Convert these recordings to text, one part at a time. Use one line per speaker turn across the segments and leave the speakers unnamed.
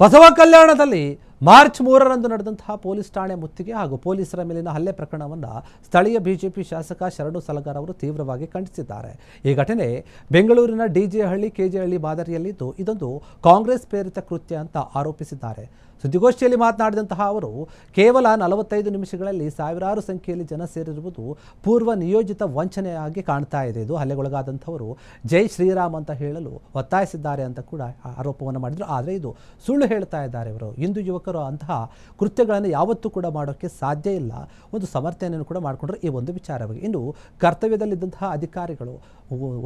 Basava ಕಲ್ಯಾಣದಲ್ಲಿ March 3ರಂದು ನಡೆದಂತಹ police ಠಾಣೆ ಮುತ್ತಿಗೆ ಹಾಗೂ ಪೊಲೀಸರ ಮೇಲಿನ ಹಲ್ಲೆ ಪ್ರಕರಣವನ್ನು ಸ್ಥಳೀಯ ಬಿಜೆಪಿ ಶಾಸಕ ಶರಣು ಸಲಗಾರ್ ಅವರು ತೀವ್ರವಾಗಿ ಖಂಡಿಸಿದ್ದಾರೆ. ಈ ಘಟನೆ ಬೆಂಗಳೂರಿನ ಡಿಜೆಹಳ್ಳಿ ಕೆಜೆಹಳ್ಳಿ ಮಾದರಿಯಲ್ಲಿದ್ದು ಇದೊಂದು ಕಾಂಗ್ರೆಸ್ ಪ್ರೇರಿತ ಕೃತ್ಯ ಅಂತ ಆರೋಪಿಸಿದ್ದಾರೆ. ಸುದ್ದಿಗೋಷ್ಠಿಯಲ್ಲಿ ಮಾತನಾಡಿದಂತಹ ಅವರು ಕೇವಲ 45 ನಿಮಿಷಗಳಲ್ಲಿ ಸಾವಿರಾರು ಸಂಖ್ಯೆಯಲ್ಲಿ ಜನ ಸೇರಿರುವುದು ಪೂರ್ವ ನಿಯೋಜಿತ ವಂಚನೆಯಾಗಿ ಕಾಣ್ತಾ ಇದೆ. ಇದು ಹಲ್ಲೆಗೊಳಗಾದಂಥವರು ಜೈ ಶ್ರೀರಾಮ್ ಅಂತ ಹೇಳಲು ಒತ್ತಾಯಿಸಿದ್ದಾರೆ ಅಂತ ಕೂಡ ಆರೋಪವನ್ನು ಮಾಡಿದರು. ಆದರೆ ಇದು ಸುಳ್ಳು ಹೇಳ್ತಾ ಇದ್ದಾರೆ. ಇವರು ಹಿಂದೂ ಯುವಕರು ಅಂತಹ ಕೃತ್ಯಗಳನ್ನು ಯಾವತ್ತೂ ಕೂಡ ಮಾಡೋಕ್ಕೆ ಸಾಧ್ಯ ಇಲ್ಲ. ಒಂದು ಸಮರ್ಥನೆಯನ್ನು ಕೂಡ ಮಾಡಿಕೊಂಡ್ರೆ ಈ ಒಂದು ವಿಚಾರವಾಗಿ. ಇನ್ನು ಕರ್ತವ್ಯದಲ್ಲಿದ್ದಂತಹ ಅಧಿಕಾರಿಗಳು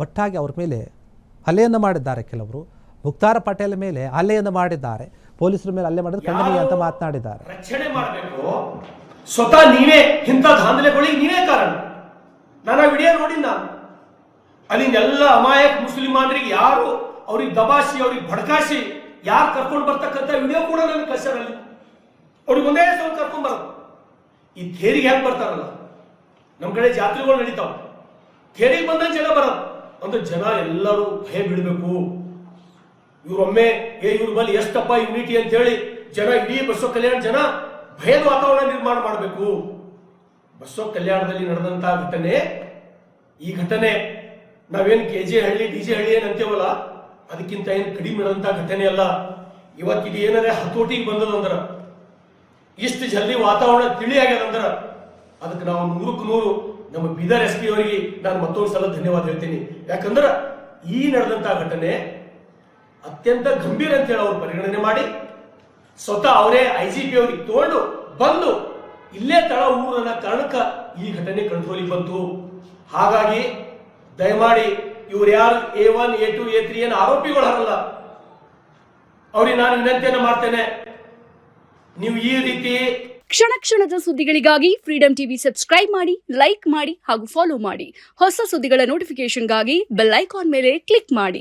ಒಟ್ಟಾಗಿ ಅವ್ರ ಮೇಲೆ ಹಲ್ಲೆಯನ್ನು ಮಾಡಿದ್ದಾರೆ. ಕೆಲವರು ಮುಕ್ತಾರ ಪಟೇಲ್ ಮೇಲೆ ಹಲ್ಲೆಯನ್ನು ಮಾಡಿದ್ದಾರೆ. ಪೊಲೀಸರ ಮೇಲೆ ಹಲ್ಲೆ ಮಾಡಿದ್ರೆ ಖಂಡನೀಯ ಅಂತ ಮಾತನಾಡಿದ್ದಾರೆ.
ರಕ್ಷಣೆ ಮಾಡಬೇಕು, ಸ್ವತಃ ನೀವೇ ಇಂಥ ದಾಂಧಲೆಗಳಿಗೆ ನೀವೇ ಕಾರಣ. ನಾನು ವಿಡಿಯೋ ನೋಡಿ, ನಾನು ಅಲ್ಲಿಂದೆಲ್ಲ ಅಮಾಯಕ ಮುಸ್ಲಿಮಾನರಿಗೆ ಯಾರು ಅವ್ರಿಗೆ ದಬಾಸಿ ಅವ್ರಿಗೆ ಭಡಕಾಸಿ ಯಾರು ಕರ್ಕೊಂಡು ಬರ್ತಕ್ಕಂಥ ವಿಡಿಯೋ ಕೂಡ ನನಗೆ ಕಳ್ಸರಲ್ಲಿ. ಅವ್ರಿಗೆ ಒಂದೇ ಸಲ ಕರ್ಕೊಂಡ್ ಬರೋದು. ಈ ಥೇರಿಗೆ ಹೆಂಗ್ ಬರ್ತಾರಲ್ಲ, ನಮ್ ಕಡೆ ಜಾತ್ರೆಗಳು ನಡೀತಾವ, ಥೇರಿಗೆ ಬಂದ ಜನ ಬರೋದು ಅಂದ್ರೆ ಜನ ಎಲ್ಲರೂ ಭಯ ಬಿಡಬೇಕು. ಇವ್ರೊಮ್ಮೆ ಇವ್ರ ಬಳಿ ಎಷ್ಟಪ್ಪ ಯೂನಿಟಿ ಅಂತ ಹೇಳಿ ಜನ ಇಡೀ ಬಸವ ಕಲ್ಯಾಣ ಜನ ಭಯದ ವಾತಾವರಣ ನಿರ್ಮಾಣ ಮಾಡಬೇಕು. ಬಸವ ಕಲ್ಯಾಣದಲ್ಲಿ ನಡೆದಂತಹ ಘಟನೆ, ಈ ಘಟನೆ ನಾವೇನು ಕೆಜೆಹಳ್ಳಿ ಡಿಜೆಹಳ್ಳಿ ಏನ್ ಅಂತೀವಲ್ಲ ಅದಕ್ಕಿಂತ ಏನು ಕಡಿಮೆ ನಡೆದಂತಹ ಘಟನೆ ಅಲ್ಲ. ಇವತ್ತಿದು ಏನಾದ್ರೆ ಹತೋಟಿಗೆ ಬಂದದಂದ್ರ, ಇಷ್ಟು ಜಲ್ದಿ ವಾತಾವರಣ ತಿಳಿಯಾಗ್ಯದಂದ್ರ ಅದಕ್ಕೆ ನಾವು 100ಕ್ಕೆ 100 ನಮ್ಮ ಬೀದರ್ SP ಅವರಿಗೆ ನಾನು ಮತ್ತೊಂದು ಸಲ ಧನ್ಯವಾದ ಹೇಳ್ತೀನಿ. ಯಾಕಂದ್ರ ಈ ನಡೆದಂತಹ ಘಟನೆ ಅತ್ಯಂತ ಗಂಭೀರ ಅಂತ ಹೇಳಿ ಅವ್ರು ಪರಿಗಣನೆ ಮಾಡಿ ಸ್ವತಃ ಅವರೇ IGP ಅವರಿಗೆ ತಗೊಂಡು ಬಂದು ಇಲ್ಲೇ ತಳ ಊರನ್ನ ಕಾರಣಕ್ಕ ಈ ಘಟನೆ ಕಂಟ್ರೋಲಿಗೆ ಬಂತು. ಹಾಗಾಗಿ ದಯಮಾಡಿ ಇವ್ರು ಯಾರು A1 A2 A3 ಏನು ಆರೋಪಿಗಳು ಅಲ್ಲ, ಅವ್ರಿಗೆ ನಾನು ವಿನಂತಿಯನ್ನು ಮಾಡ್ತೇನೆ, ನೀವು ಈ ರೀತಿ
ಕ್ಷಣ ಕ್ಷಣದ ಸುದ್ದಿಗಳಿಗಾಗಿ ಫ್ರೀಡಂ ಟಿವಿ ಸಬ್ಸ್ಕ್ರೈಬ್ ಮಾಡಿ, ಲೈಕ್ ಮಾಡಿ ಹಾಗೂ ಫಾಲೋ ಮಾಡಿ. ಹೊಸ ಸುದ್ದಿಗಳ ನೋಟಿಫಿಕೇಶನ್ಗಾಗಿ ಬೆಲ್ ಐಕಾನ್ ಮೇಲೆ ಕ್ಲಿಕ್ ಮಾಡಿ.